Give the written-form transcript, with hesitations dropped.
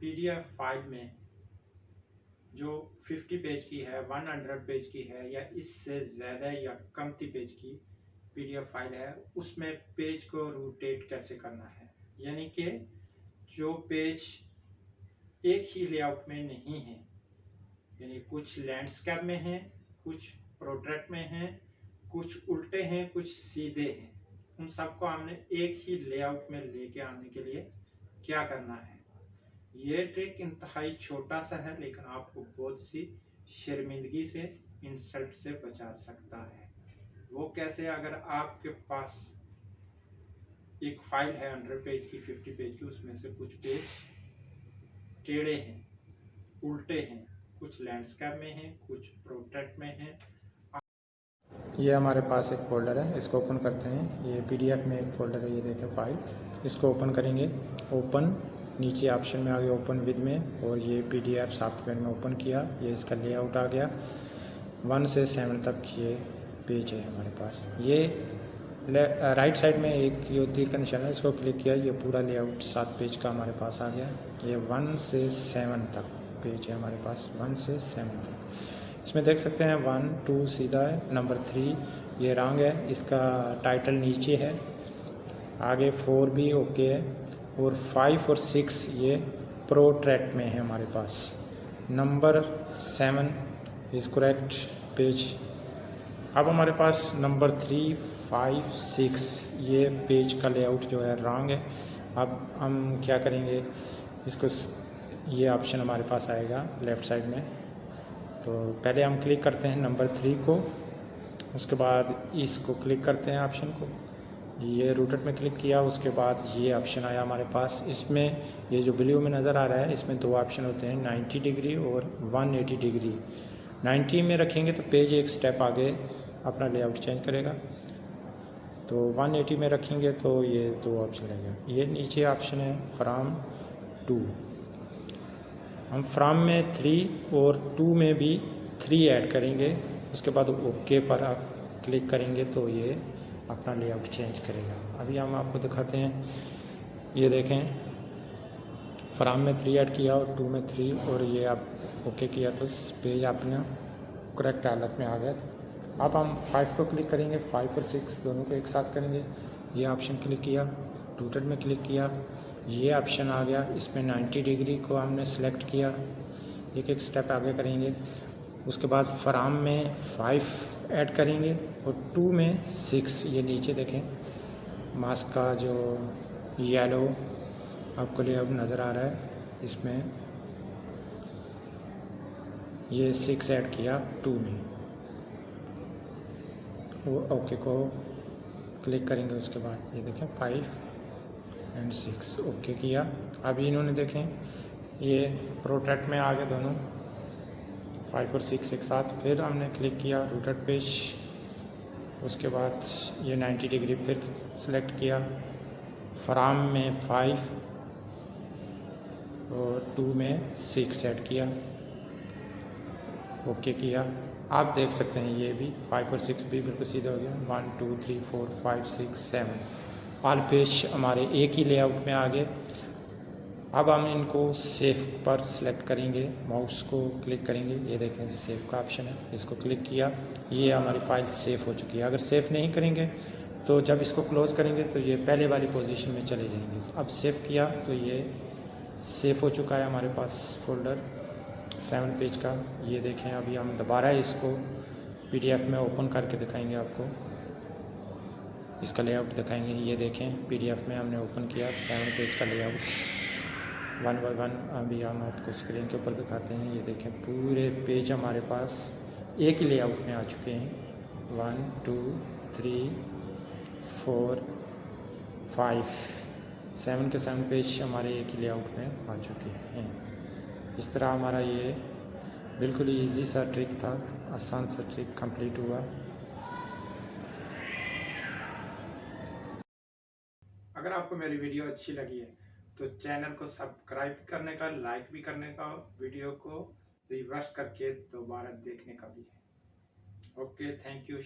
PDF file में जो 50 page की है, 100 पेज की है या इससे ज़्यादा या कमती पेज की पीडीएफ फाइल है, उसमें पेज को रोटेट कैसे करना है। यानी कि जो पेज एक ही लेआउट में नहीं है, यानी कुछ लैंडस्केप में है, कुछ प्रोट्रैक्ट में है, कुछ उल्टे हैं, कुछ सीधे हैं, उन सबको हमने एक ही लेआउट में लेके आने के लिए क्या करना है। ये ट्रिक इंतहाई छोटा सा है, लेकिन आपको बहुत सी शर्मिंदगी से, इंसल्ट से बचा सकता है। वो कैसे? अगर आपके पास एक फाइल है 100 पेज की, 50 पेज की, उसमें से कुछ पेज टेढ़े हैं, उल्टे हैं, कुछ लैंडस्केप में हैं, कुछ प्रोट्रैक्ट में हैं। ये हमारे पास एक फ़ोल्डर है, इसको ओपन करते हैं। ये पीडीएफ में एक फ़ोल्डर है, ये देखें फाइल। इसको ओपन करेंगे। ओपन, नीचे ऑप्शन में आ गया ओपन विद में, और ये पीडीएफ सॉफ्टवेयर में ओपन किया। ये इसका लेआउट आ गया। 1 से 7 तक ये पेज है हमारे पास। ये राइट साइड में एक ये तीर का निशान है, इसको क्लिक किया, ये पूरा लेआउट 7 पेज का हमारे पास आ गया। ये 1 से 7 तक पेज है हमारे पास, 1 से 7 तक। इसमें देख सकते हैं 1, 2 सीधा है, नंबर 3 ये रॉन्ग है, इसका टाइटल नीचे है, आगे 4 भी ओके है, और 5 और 6 ये प्रोट्रैक्ट में है हमारे पास। Number 7 is correct page. अब हमारे पास नंबर 3, 5, 6 ये पेज का लेआउट जो है रॉन्ग है। अब हम क्या करेंगे, इसको ये ऑप्शन हमारे पास आएगा लेफ़्ट साइड में। तो पहले हम क्लिक करते हैं नंबर 3 को, उसके बाद इसको क्लिक करते हैं ऑप्शन को, ये रूटेड में क्लिक किया, उसके बाद ये ऑप्शन आया हमारे पास। इसमें ये जो ब्लू में नज़र आ रहा है, इसमें 2 ऑप्शन होते हैं, 90 डिग्री और 180 डिग्री। 90 में रखेंगे तो पेज एक स्टेप आगे अपना लेआउट चेंज करेगा, तो 180 में रखेंगे तो ये 2 ऑप्शन लगेगा। ये नीचे ऑप्शन है फ्रॉम टू, हम फ्रॉम में 3 और 2 में भी 3 ऐड करेंगे, उसके बाद ओके पर आप क्लिक करेंगे तो ये अपना लेआउट चेंज करेगा। अभी हम आपको दिखाते हैं, ये देखें फ्रॉम में 3 ऐड किया और 2 में 3, और ये आप ओके किया तो पेज अपना करेक्ट हालत में आ गया। अब हम 5 को क्लिक करेंगे, 5 और 6 दोनों को एक साथ करेंगे। ये ऑप्शन क्लिक किया, रूटेड में क्लिक किया, ये ऑप्शन आ गया, इसमें 90 डिग्री को हमने सेलेक्ट किया, एक एक स्टेप आगे करेंगे। उसके बाद फ्रॉम में 5 ऐड करेंगे और 2 में 6, ये नीचे देखें मास्क का जो येलो आपको लेआउट नज़र आ रहा है, इसमें ये 6 ऐड किया 2 में, वो ओके को क्लिक करेंगे। उसके बाद ये देखें 5 और 6 ओके किया। अभी इन्होंने देखें ये प्रोट्रैक्ट में आ गए दोनों, 5 और 6 एक साथ। फिर हमने क्लिक किया रूटेड पेज, उसके बाद ये 90 डिग्री फिर सेलेक्ट किया, फ्रॉम में 5 और 2 में 6 ऐड किया, ओके किया। आप देख सकते हैं ये भी 5 और 6 भी बिल्कुल सीधा हो गया। 1, 2, 3, 4, 5, 6, 7 ऑल पेज हमारे एक ही लेआउट में आ गए। अब हम इनको सेव पर सिलेक्ट करेंगे, माउस को क्लिक करेंगे, ये देखें सेव का ऑप्शन है, इसको क्लिक किया, ये हमारी फाइल सेव हो चुकी है। अगर सेव नहीं करेंगे तो जब इसको क्लोज़ करेंगे तो ये पहले वाली पोजीशन में चले जाएंगे। अब सेव किया तो ये सेव हो चुका है हमारे पास फ़ोल्डर 7 पेज का। ये देखें अभी हम दोबारा इसको पीडीएफ में ओपन करके दिखाएंगे आपको, इसका लेआउट दिखाएंगे। ये देखें पीडीएफ में हमने ओपन किया 7 पेज का लेआउट 1 बाय 1। अभी हम आपको स्क्रीन के ऊपर दिखाते हैं। ये देखें पूरे पेज हमारे पास एक ही लेआउट में आ चुके हैं। 1, 2, 3, 4, 5, 7 के 7 पेज हमारे एक ही लेआउट में आ चुके हैं। इस तरह हमारा ये बिल्कुल ही ईजी सा ट्रिक था, आसान सा ट्रिक कंप्लीट हुआ। अगर आपको मेरी वीडियो अच्छी लगी है तो चैनल को सब्सक्राइब करने का, लाइक भी करने का, वीडियो को रिवर्स करके दोबारा देखने का भी है। Okay, thank you.